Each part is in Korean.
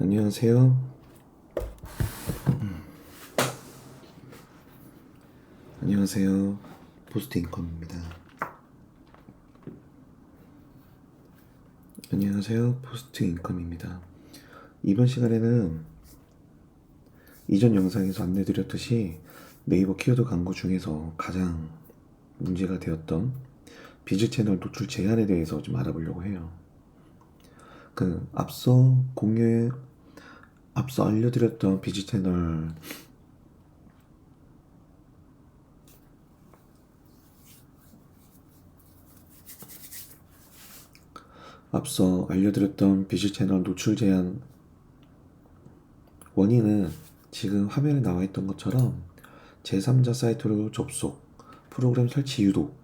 안녕하세요. 안녕하세요. 포스트 인컴입니다. 안녕하세요. 포스트 인컴입니다. 이번 시간에는 이전 영상에서 안내드렸듯이 네이버 키워드 광고 중에서 가장 문제가 되었던 비즈 채널 노출 제한에 대해서 좀 알아보려고 해요. 앞서 알려드렸던 비즈 채널 노출 제한 원인은 지금 화면에 나와 있던 것처럼 제3자 사이트로 접속, 프로그램 설치 유도,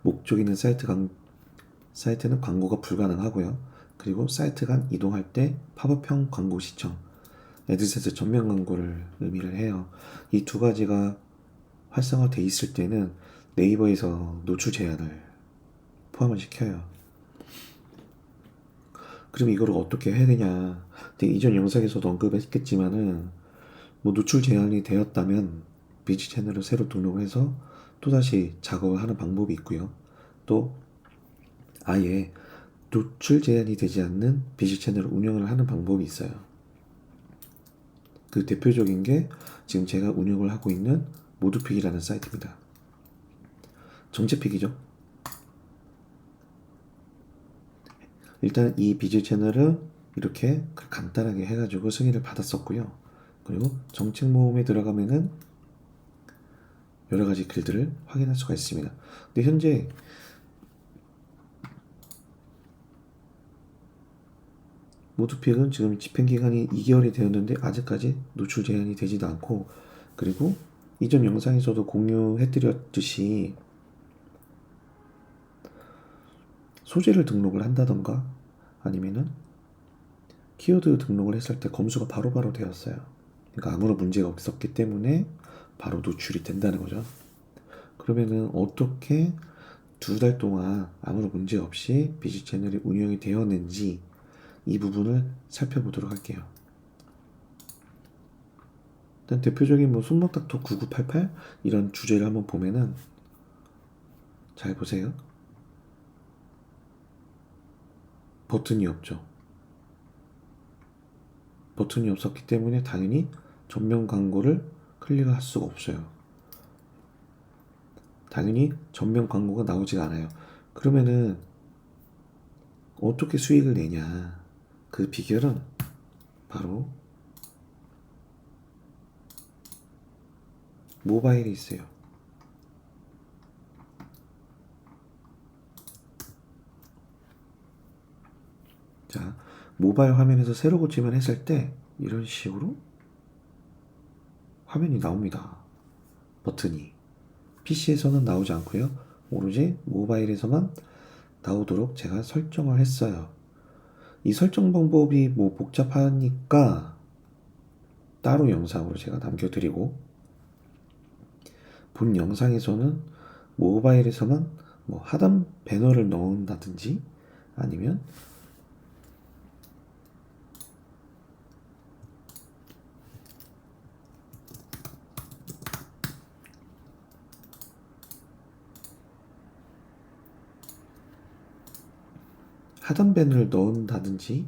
목적 있는 사이트는 광고가 불가능하고요. 그리고 사이트 간 이동할 때 팝업형 광고 시청, 애드센스 전면 광고를 의미를 해요. 이 두 가지가 활성화돼 있을 때는 네이버에서 노출 제한을 포함을 시켜요. 그럼 이거를 어떻게 해야 되냐? 이전 영상에서도 언급했겠지만은 노출 제한이 되었다면 비즈 채널을 새로 등록해서 또다시 작업을 하는 방법이 있고요. 또 아예 노출 제한이 되지 않는 비즈 채널 운영을 하는 방법이 있어요. 그 대표적인 게 지금 제가 운영을 하고 있는 모두픽이라는 사이트입니다. 정체픽이죠. 일단 이 비즈 채널은 이렇게 간단하게 해가지고 승인을 받았었고요. 그리고 정책 모음에 들어가면은 여러 가지 글들을 확인할 수가 있습니다. 근데 현재 모두픽은 지금 집행기간이 2개월이 되었는데 아직까지 노출 제한이 되지도 않고, 그리고 이전 영상에서도 공유해드렸듯이 소재를 등록을 한다던가 아니면은 키워드 등록을 했을 때 검수가 바로바로 되었어요. 그러니까 아무런 문제가 없었기 때문에 바로 노출이 된다는 거죠. 그러면은 어떻게 2달 동안 아무런 문제 없이 비즈 채널이 운영이 되었는지 이 부분을 살펴보도록 할게요. 일단 대표적인 손목닥터 9988 이런 주제를 한번 보면은, 잘 보세요. 버튼이 없죠. 버튼이 없었기 때문에 당연히 전면 광고를 클릭할 수가 없어요. 당연히 전면 광고가 나오지가 않아요. 그러면은 어떻게 수익을 내냐? 그 비결은 바로 모바일에 있어요. 자, 모바일 화면에서 새로 고침을 했을 때 이런 식으로 화면이 나옵니다. 버튼이 PC에서는 나오지 않고요. 오로지 모바일에서만 나오도록 제가 설정을 했어요. 이 설정 방법이 복잡하니까 따로 영상으로 제가 남겨드리고, 본 영상에서는 모바일에서만 하단 배너를 넣는다든지 아니면 하단 배너를 넣는다든지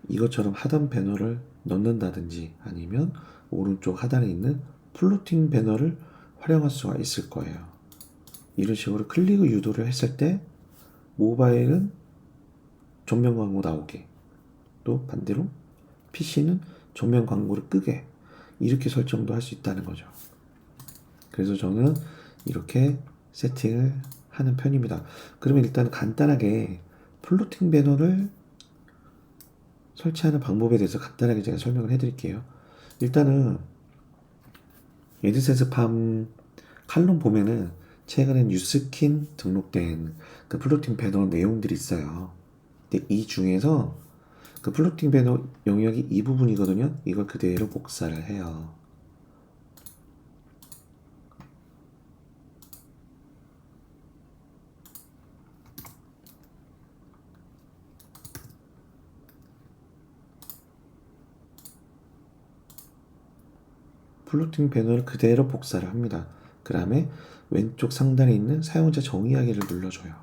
이것처럼 하단 배너를 넣는다든지 아니면 오른쪽 하단에 있는 플로팅 배너를 활용할 수가 있을 거예요. 이런 식으로 클릭 유도를 했을 때 모바일은 전면 광고 나오게, 또 반대로 PC는 전면 광고를 끄게, 이렇게 설정도 할 수 있다는 거죠. 그래서 저는 이렇게 세팅을 하는 편입니다. 그러면 일단 간단하게 플로팅 배너를 설치하는 방법에 대해서 간단하게 제가 설명을 해드릴게요. 일단은 애드센스 팜 칼럼 보면은 최근에 뉴스킨 등록된 그 플로팅 배너 내용들이 있어요. 근데 이 중에서 그 플로팅 배너 영역이 이 부분이거든요. 이걸 그대로 복사를 해요. 플로팅 배너를 그대로 복사를 합니다. 그 다음에 왼쪽 상단에 있는 사용자 정의하기를 눌러줘요.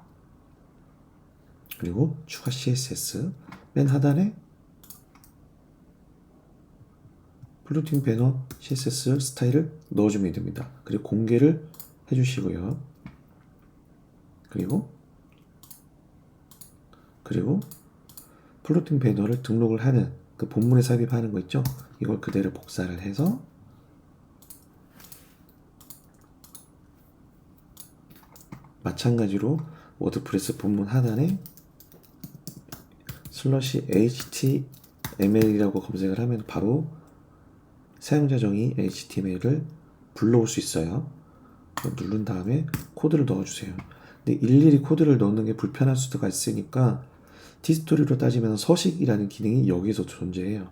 그리고 추가 CSS 맨 하단에 플로팅 배너 CSS 스타일을 넣어주면 됩니다. 그리고 공개를 해주시고요. 그리고 플로팅 배너를 등록을 하는 그 본문에 삽입하는 거 있죠? 이걸 그대로 복사를 해서 마찬가지로 워드프레스 본문 하단에 /html이라고 검색을 하면 바로 사용자 정의 HTML을 불러올 수 있어요. 누른 다음에 코드를 넣어주세요. 근데 일일이 코드를 넣는 게 불편할 수가 있으니까 티스토리로 따지면 서식이라는 기능이 여기서 존재해요.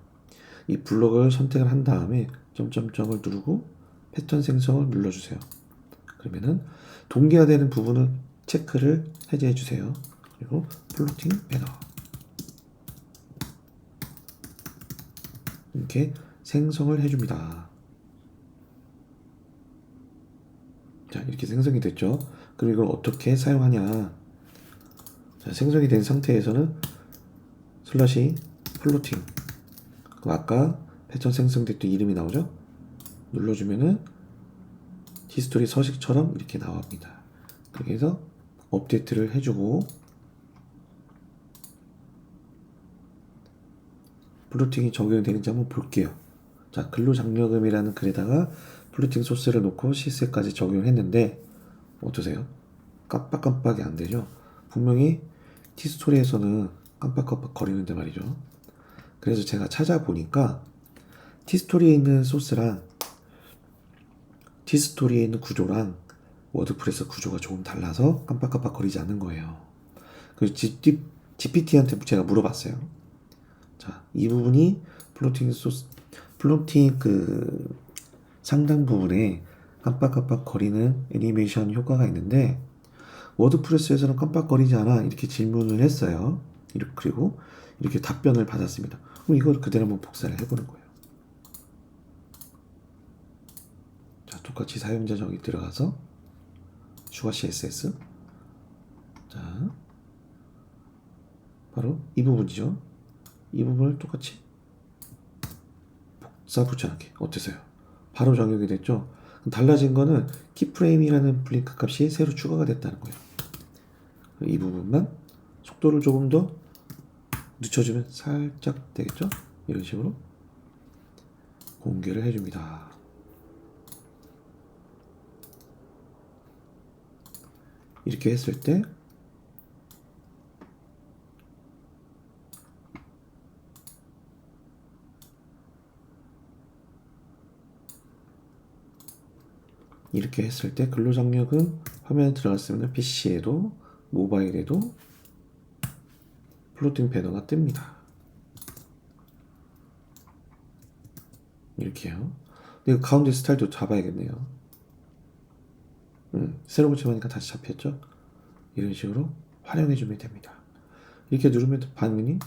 이 블록을 선택을 한 다음에 점점점을 누르고 패턴 생성을 눌러주세요. 그러면은 동기화되는 부분은 체크를 해제해 주세요. 그리고 플로팅 배너 이렇게 생성을 해줍니다. 자, 이렇게 생성이 됐죠. 그럼 이걸 어떻게 사용하냐? 자, 생성이 된 상태에서는 플로팅 그럼 아까 패턴 생성됐던 이름이 나오죠? 눌러주면은 히스토리 서식처럼 이렇게 나옵니다. 그래서 업데이트를 해주고 플로팅이 적용되는지 한번 볼게요. 자, 근로장려금이라는 글에다가 플로팅 소스를 놓고 시세까지 적용했는데 어떠세요? 깜빡깜빡이 안 되죠? 분명히 티스토리에서는 깜빡깜빡 거리는데 말이죠. 그래서 제가 찾아보니까 티스토리에 있는 소스랑 티스토리에 있는 구조랑 워드프레스 구조가 조금 달라서 깜빡깜빡 거리지 않는 거예요. 그래서 GPT한테 제가 물어봤어요. 자, 이 부분이 플로팅 그 상당 부분에 깜빡깜빡 거리는 애니메이션 효과가 있는데 워드프레스에서는 깜빡거리지 않아 이렇게 질문을 했어요. 그리고 이렇게 답변을 받았습니다. 그럼 이걸 그대로 한번 복사를 해보는 거예요. 자, 똑같이 사용자 정의 들어가서 추가 CSS 자, 바로 이 부분이죠. 이 부분을 똑같이 복사 붙여넣기 어떠세요? 바로 적용이 됐죠? 달라진 거는 키프레임이라는 블링크 값이 새로 추가가 됐다는 거예요. 이 부분만 속도를 조금 더 늦춰주면 살짝 되겠죠? 이런 식으로 공개를 해줍니다. 이렇게 했을 때 근로장려금 화면에 들어갔으면 PC에도 모바일에도 플로팅 배너가 뜹니다. 이렇게요. 근데 가운데 스타일도 잡아야겠네요. 새로 고침하니까 다시 잡혔죠? 이런 식으로 활용해주면 됩니다. 이렇게 누르면 반응이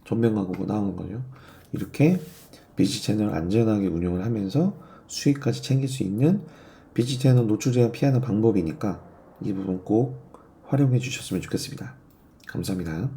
전면광고가 나오는 거죠. 이렇게 BG 채널 안전하게 운영을 하면서 수익까지 챙길 수 있는 BG 채널 노출 제한 피하는 방법이니까 이 부분 꼭 활용해 주셨으면 좋겠습니다. 감사합니다.